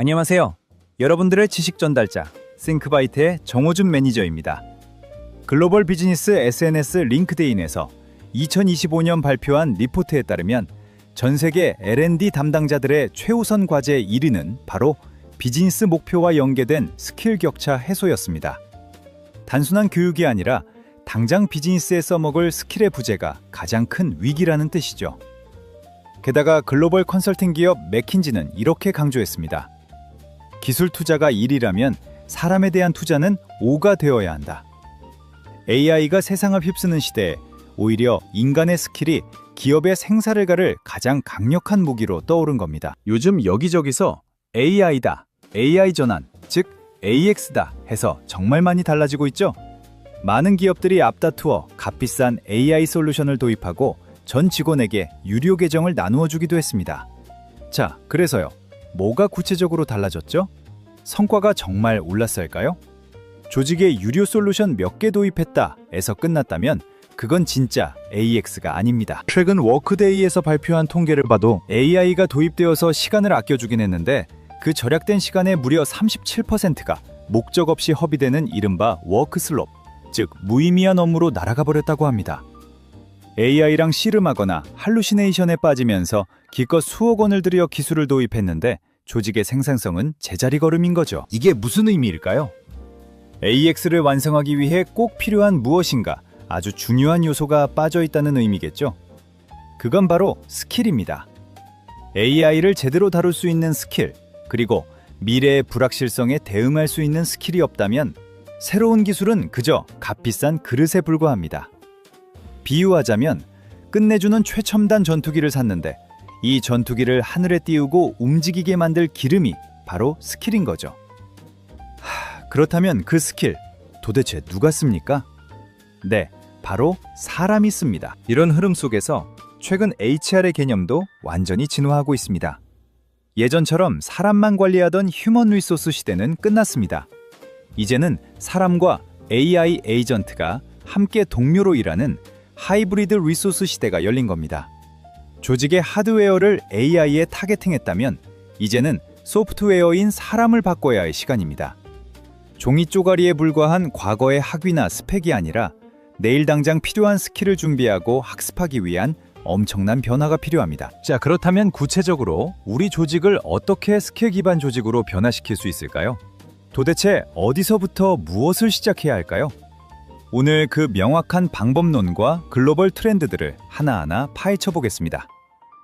안녕하세요. 여러분들의 지식 전달자 싱크바이트의 정호준 매니저입니다. 글로벌 비즈니스 SNS 링크드인에서 2025년 발표한 리포트에 따르면 전 세계 L&D 담당자들의 최우선 과제 1위는 바로 비즈니스 목표와 연계된 스킬 격차 해소였습니다. 단순한 교육이 아니라 당장 비즈니스에 써먹을 스킬의 부재가 가장 큰 위기라는 뜻이죠. 게다가 글로벌 컨설팅 기업 맥킨지는 이렇게 강조했습니다. 기술 투자가 1이라면 사람에 대한 투자는 5가 되어야 한다. AI가 세상을 휩쓰는 시대에 오히려 인간의 스킬이 기업의 생사를 가를 가장 강력한 무기로 떠오른 겁니다. 요즘 여기저기서 AI다, AI 전환, 즉 AX다 해서 정말 많이 달라지고 있죠? 많은 기업들이 앞다투어 값비싼 AI 솔루션을 도입하고 전 직원에게 유료 계정을 나누어 주기도 했습니다. 자, 그래서요. 뭐가 구체적으로 달라졌죠? 성과가 정말 올랐을까요? 조직에 유료 솔루션 몇 개 도입했다에서 끝났다면 그건 진짜 AX가 아닙니다. 최근 워크데이에서 발표한 통계를 봐도 AI가 도입되어서 시간을 아껴주긴 했는데 그 절약된 시간의 무려 37%가 목적 없이 허비되는 이른바 워크슬롭, 즉 무의미한 업무로 날아가 버렸다고 합니다. AI랑 씨름하거나 할루시네이션에 빠지면서 기껏 수억 원을 들여 기술을 도입했는데 조직의 생산성은 제자리 걸음인 거죠. 이게 무슨 의미일까요? AX를 완성하기 위해 꼭 필요한 무엇인가 아주 중요한 요소가 빠져 있다는 의미겠죠. 그건 바로 스킬입니다. AI를 제대로 다룰 수 있는 스킬, 그리고 미래의 불확실성에 대응할 수 있는 스킬이 없다면 새로운 기술은 그저 값비싼 그릇에 불과합니다. 비유하자면 끝내주는 최첨단 전투기를 샀는데 이 전투기를 하늘에 띄우고 움직이게 만들 기름이 바로 스킬인 거죠. 그렇다면 그 스킬 도대체 누가 씁니까? 네, 바로 사람이 씁니다. 이런 흐름 속에서 최근 HR의 개념도 완전히 진화하고 있습니다. 예전처럼 사람만 관리하던 휴먼 리소스 시대는 끝났습니다. 이제는 사람과 AI 에이전트가 함께 동료로 일하는 하이브리드 리소스 시대가 열린 겁니다. 조직의 하드웨어를 AI에 타겟팅했다면 이제는 소프트웨어인 사람을 바꿔야 할 시간입니다. 종이 쪼가리에 불과한 과거의 학위나 스펙이 아니라 내일 당장 필요한 스킬을 준비하고 학습하기 위한 엄청난 변화가 필요합니다. 자, 그렇다면 구체적으로 우리 조직을 어떻게 스킬 기반 조직으로 변화시킬 수 있을까요? 도대체 어디서부터 무엇을 시작해야 할까요? 오늘 그 명확한 방법론과 글로벌 트렌드들을 하나하나 파헤쳐 보겠습니다.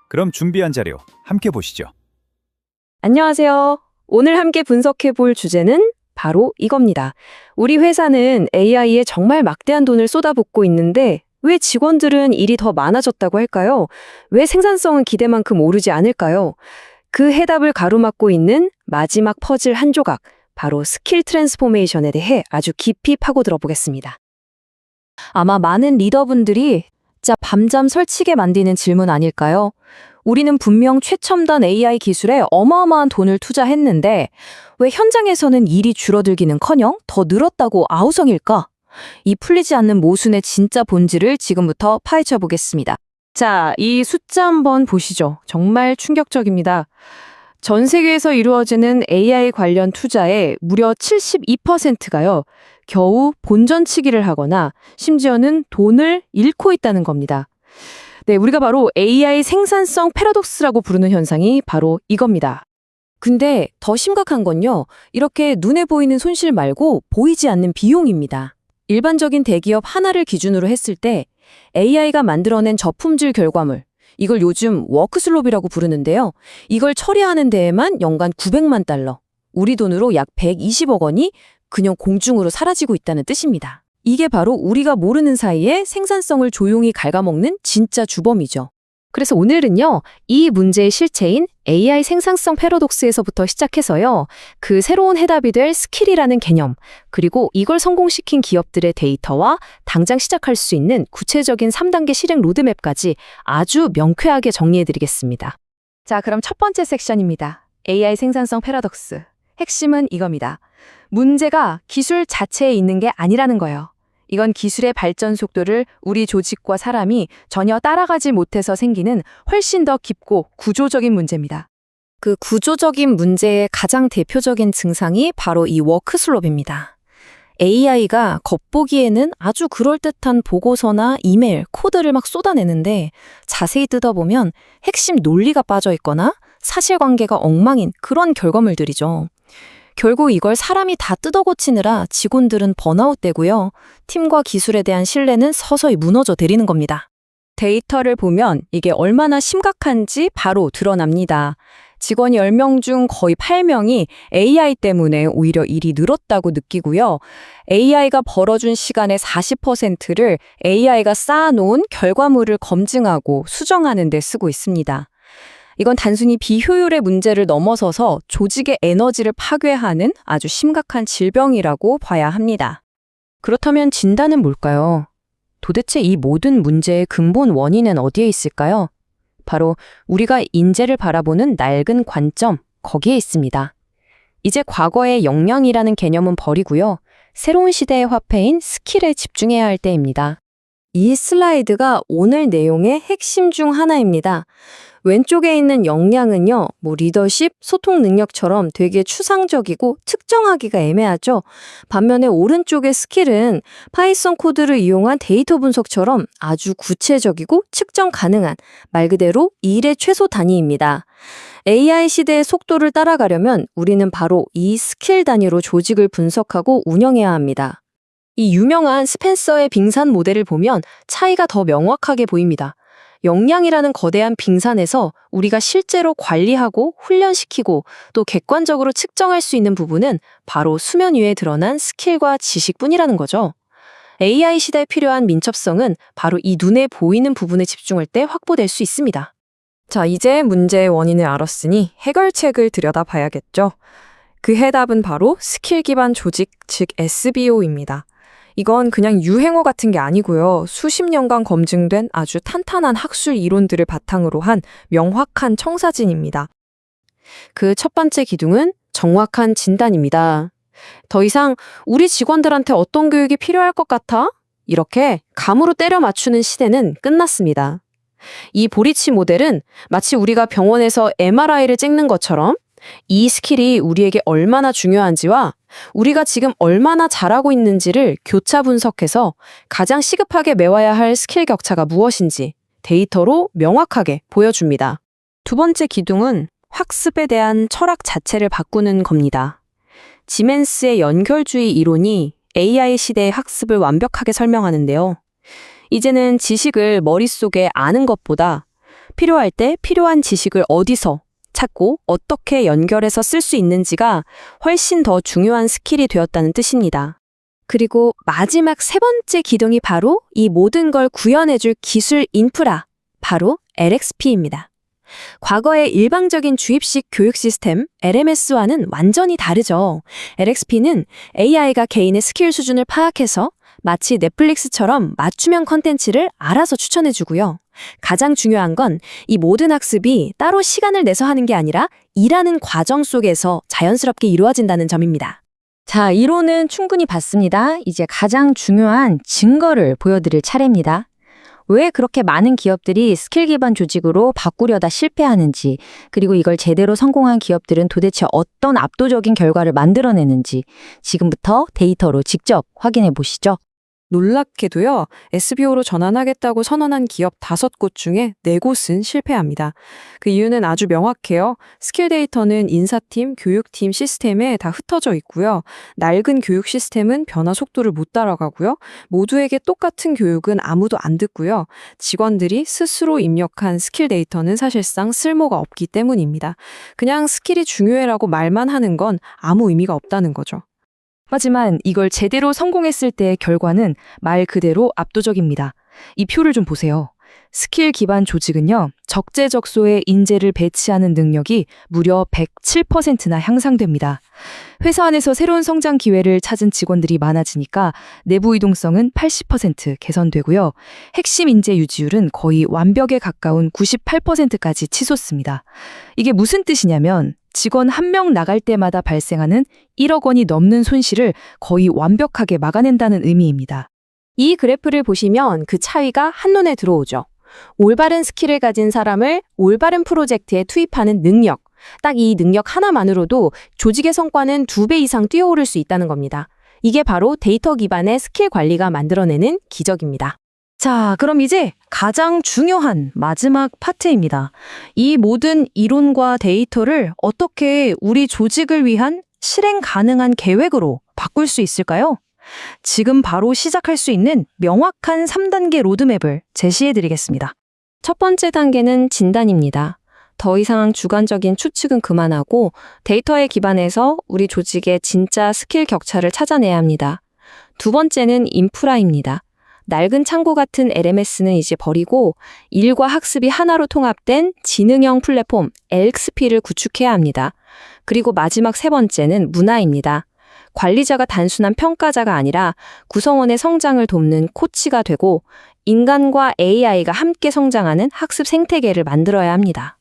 그럼 준비한 자료 함께 보시죠. 안녕하세요. 오늘 함께 분석해 볼 주제는 바로 이겁니다. 우리 회사는 AI에 정말 막대한 돈을 쏟아붓고 있는데 왜 직원들은 일이 더 많아졌다고 할까요? 왜 생산성은 기대만큼 오르지 않을까요? 그 해답을 가로막고 있는 마지막 퍼즐 한 조각, 바로 스킬 트랜스포메이션에 대해 아주 깊이 파고들어 보겠습니다. 아마 많은 리더분들이 진짜 밤잠 설치게 만드는 질문 아닐까요? 우리는 분명 최첨단 AI 기술에 어마어마한 돈을 투자했는데 왜 현장에서는 일이 줄어들기는커녕 더 늘었다고 아우성일까? 이 풀리지 않는 모순의 진짜 본질을 지금부터 파헤쳐 보겠습니다. 자, 이 숫자 한번 보시죠. 정말 충격적입니다. 전 세계에서 이루어지는 AI 관련 투자의 무려 72%가요. 겨우 본전치기를 하거나 심지어는 돈을 잃고 있다는 겁니다. 네, 우리가 바로 AI 생산성 패러독스라고 부르는 현상이 바로 이겁니다. 근데 더 심각한 건요, 이렇게 눈에 보이는 손실 말고 보이지 않는 비용입니다. 일반적인 대기업 하나를 기준으로 했을 때 AI가 만들어낸 저품질 결과물, 이걸 요즘 워크슬롭이라고 부르는데요. 이걸 처리하는 데에만 연간 900만 달러, 우리 돈으로 약 120억 원이 그냥 공중으로 사라지고 있다는 뜻입니다. 이게 바로 우리가 모르는 사이에 생산성을 조용히 갉아먹는 진짜 주범이죠. 그래서 오늘은요, 이 문제의 실체인 AI 생산성 패러독스에서부터 시작해서요, 그 새로운 해답이 될 스킬이라는 개념, 그리고 이걸 성공시킨 기업들의 데이터와 당장 시작할 수 있는 구체적인 3단계 실행 로드맵까지 아주 명쾌하게 정리해드리겠습니다. 자, 그럼 첫 번째 섹션입니다. AI 생산성 패러독스. 핵심은 이겁니다. 문제가 기술 자체에 있는 게 아니라는 거예요. 이건 기술의 발전 속도를 우리 조직과 사람이 전혀 따라가지 못해서 생기는 훨씬 더 깊고 구조적인 문제입니다. 그 구조적인 문제의 가장 대표적인 증상이 바로 이 워크슬롭입니다. AI가 겉보기에는 아주 그럴듯한 보고서나 이메일, 코드를 막 쏟아내는데 자세히 뜯어보면 핵심 논리가 빠져 있거나 사실관계가 엉망인 그런 결과물들이죠. 결국 이걸 사람이 다 뜯어고치느라 직원들은 번아웃되고요. 팀과 기술에 대한 신뢰는 서서히 무너져 내리는 겁니다. 데이터를 보면 이게 얼마나 심각한지 바로 드러납니다. 직원 10명 중 거의 8명이 AI 때문에 오히려 일이 늘었다고 느끼고요. AI가 벌어준 시간의 40%를 AI가 쌓아놓은 결과물을 검증하고 수정하는 데 쓰고 있습니다. 이건 단순히 비효율의 문제를 넘어서서 조직의 에너지를 파괴하는 아주 심각한 질병이라고 봐야 합니다. 그렇다면 진단은 뭘까요? 도대체 이 모든 문제의 근본 원인은 어디에 있을까요? 바로 우리가 인재를 바라보는 낡은 관점, 거기에 있습니다. 이제 과거의 역량이라는 개념은 버리고요. 새로운 시대의 화폐인 스킬에 집중해야 할 때입니다. 이 슬라이드가 오늘 내용의 핵심 중 하나입니다. 왼쪽에 있는 역량은요, 리더십, 소통 능력처럼 되게 추상적이고 특정하기가 애매하죠. 반면에 오른쪽의 스킬은 파이썬 코드를 이용한 데이터 분석처럼 아주 구체적이고 측정 가능한 말 그대로 일의 최소 단위입니다. AI 시대의 속도를 따라가려면 우리는 바로 이 스킬 단위로 조직을 분석하고 운영해야 합니다. 이 유명한 스펜서의 빙산 모델을 보면 차이가 더 명확하게 보입니다. 역량이라는 거대한 빙산에서 우리가 실제로 관리하고 훈련시키고 또 객관적으로 측정할 수 있는 부분은 바로 수면 위에 드러난 스킬과 지식뿐이라는 거죠. AI 시대에 필요한 민첩성은 바로 이 눈에 보이는 부분에 집중할 때 확보될 수 있습니다. 자, 이제 문제의 원인을 알았으니 해결책을 들여다봐야겠죠. 그 해답은 바로 스킬 기반 조직, 즉 SBO입니다. 이건 그냥 유행어 같은 게 아니고요. 수십 년간 검증된 아주 탄탄한 학술 이론들을 바탕으로 한 명확한 청사진입니다. 그 첫 번째 기둥은 정확한 진단입니다. 더 이상 우리 직원들한테 어떤 교육이 필요할 것 같아? 이렇게 감으로 때려 맞추는 시대는 끝났습니다. 이 보리치 모델은 마치 우리가 병원에서 MRI를 찍는 것처럼 이 스킬이 우리에게 얼마나 중요한지와 우리가 지금 얼마나 잘하고 있는지를 교차 분석해서 가장 시급하게 메워야 할 스킬 격차가 무엇인지 데이터로 명확하게 보여줍니다. 두 번째 기둥은 학습에 대한 철학 자체를 바꾸는 겁니다. 지멘스의 연결주의 이론이 AI 시대의 학습을 완벽하게 설명하는데요. 이제는 지식을 머릿속에 아는 것보다 필요할 때 필요한 지식을 어디서 찾고 어떻게 연결해서 쓸 수 있는지가 훨씬 더 중요한 스킬이 되었다는 뜻입니다. 그리고 마지막 세 번째 기둥이 바로 이 모든 걸 구현해줄 기술 인프라, 바로 LXP입니다. 과거의 일방적인 주입식 교육 시스템 LMS와는 완전히 다르죠. LXP는 AI가 개인의 스킬 수준을 파악해서 마치 넷플릭스처럼 맞춤형 컨텐츠를 알아서 추천해주고요. 가장 중요한 건 이 모든 학습이 따로 시간을 내서 하는 게 아니라 일하는 과정 속에서 자연스럽게 이루어진다는 점입니다. 자, 이론은 충분히 봤습니다. 이제 가장 중요한 증거를 보여드릴 차례입니다. 왜 그렇게 많은 기업들이 스킬 기반 조직으로 바꾸려다 실패하는지, 그리고 이걸 제대로 성공한 기업들은 도대체 어떤 압도적인 결과를 만들어내는지 지금부터 데이터로 직접 확인해 보시죠. 놀랍게도요, SBO로 전환하겠다고 선언한 기업 5곳 중에 4곳은 실패합니다. 그 이유는 아주 명확해요. 스킬 데이터는 인사팀, 교육팀 시스템에 다 흩어져 있고요. 낡은 교육 시스템은 변화 속도를 못 따라가고요. 모두에게 똑같은 교육은 아무도 안 듣고요. 직원들이 스스로 입력한 스킬 데이터는 사실상 쓸모가 없기 때문입니다. 그냥 스킬이 중요해라고 말만 하는 건 아무 의미가 없다는 거죠. 하지만 이걸 제대로 성공했을 때의 결과는 말 그대로 압도적입니다. 이 표를 좀 보세요. 스킬 기반 조직은요, 적재적소에 인재를 배치하는 능력이 무려 107%나 향상됩니다. 회사 안에서 새로운 성장 기회를 찾은 직원들이 많아지니까 내부 이동성은 80% 개선되고요. 핵심 인재 유지율은 거의 완벽에 가까운 98%까지 치솟습니다. 이게 무슨 뜻이냐면 직원 1명 나갈 때마다 발생하는 1억 원이 넘는 손실을 거의 완벽하게 막아낸다는 의미입니다. 이 그래프를 보시면 그 차이가 한눈에 들어오죠. 올바른 스킬을 가진 사람을 올바른 프로젝트에 투입하는 능력, 딱 이 능력 하나만으로도 조직의 성과는 2배 이상 뛰어오를 수 있다는 겁니다. 이게 바로 데이터 기반의 스킬 관리가 만들어내는 기적입니다. 자, 그럼 이제 가장 중요한 마지막 파트입니다. 이 모든 이론과 데이터를 어떻게 우리 조직을 위한 실행 가능한 계획으로 바꿀 수 있을까요? 지금 바로 시작할 수 있는 명확한 3단계 로드맵을 제시해 드리겠습니다. 첫 번째 단계는 진단입니다. 더 이상 주관적인 추측은 그만하고 데이터에 기반해서 우리 조직의 진짜 스킬 격차를 찾아내야 합니다. 두 번째는 인프라입니다. 낡은 창고 같은 LMS는 이제 버리고 일과 학습이 하나로 통합된 지능형 플랫폼 LXP를 구축해야 합니다. 그리고 마지막 세 번째는 문화입니다. 관리자가 단순한 평가자가 아니라 구성원의 성장을 돕는 코치가 되고 인간과 AI가 함께 성장하는 학습 생태계를 만들어야 합니다.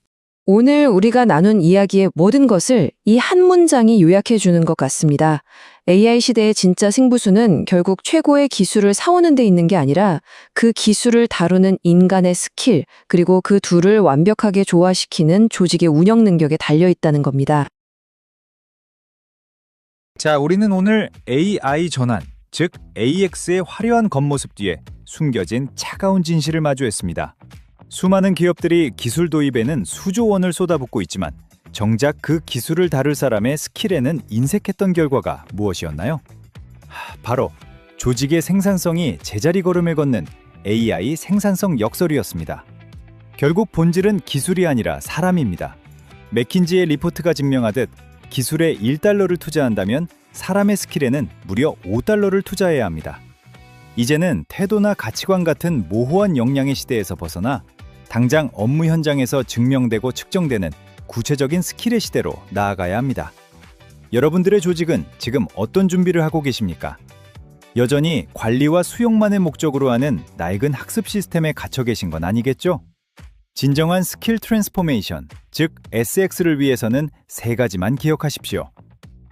오늘 우리가 나눈 이야기의 모든 것을 이 한 문장이 요약해 주는 것 같습니다. AI 시대의 진짜 승부수는 결국 최고의 기술을 사오는 데 있는 게 아니라 그 기술을 다루는 인간의 스킬, 그리고 그 둘을 완벽하게 조화시키는 조직의 운영 능력에 달려 있다는 겁니다. 자, 우리는 오늘 AI 전환, 즉 AX의 화려한 겉모습 뒤에 숨겨진 차가운 진실을 마주했습니다. 수많은 기업들이 기술 도입에는 수조 원을 쏟아붓고 있지만 정작 그 기술을 다룰 사람의 스킬에는 인색했던 결과가 무엇이었나요? 바로 조직의 생산성이 제자리 걸음을 걷는 AI 생산성 역설이었습니다. 결국 본질은 기술이 아니라 사람입니다. 맥킨지의 리포트가 증명하듯 기술에 1달러를 투자한다면 사람의 스킬에는 무려 5달러를 투자해야 합니다. 이제는 태도나 가치관 같은 모호한 역량의 시대에서 벗어나 당장 업무 현장에서 증명되고 측정되는 구체적인 스킬의 시대로 나아가야 합니다. 여러분들의 조직은 지금 어떤 준비를 하고 계십니까? 여전히 관리와 수용만의 목적으로 하는 낡은 학습 시스템에 갇혀 계신 건 아니겠죠? 진정한 스킬 트랜스포메이션, 즉 SX를 위해서는 3가지만 기억하십시오.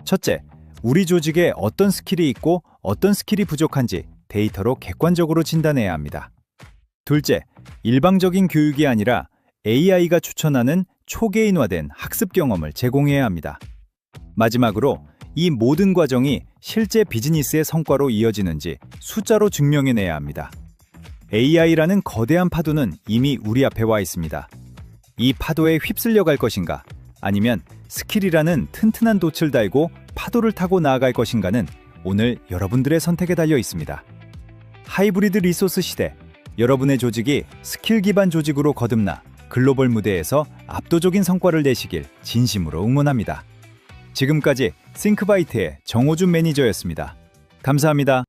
첫째, 우리 조직에 어떤 스킬이 있고 어떤 스킬이 부족한지 데이터로 객관적으로 진단해야 합니다. 둘째, 일방적인 교육이 아니라 AI가 추천하는 초개인화된 학습 경험을 제공해야 합니다. 마지막으로 이 모든 과정이 실제 비즈니스의 성과로 이어지는지 숫자로 증명해내야 합니다. AI라는 거대한 파도는 이미 우리 앞에 와 있습니다. 이 파도에 휩쓸려 갈 것인가, 아니면 스킬이라는 튼튼한 돛을 달고 파도를 타고 나아갈 것인가는 오늘 여러분들의 선택에 달려 있습니다. 하이브리드 리소스 시대, 여러분의 조직이 스킬 기반 조직으로 거듭나 글로벌 무대에서 압도적인 성과를 내시길 진심으로 응원합니다. 지금까지 싱크바이트의 정호준 매니저였습니다. 감사합니다.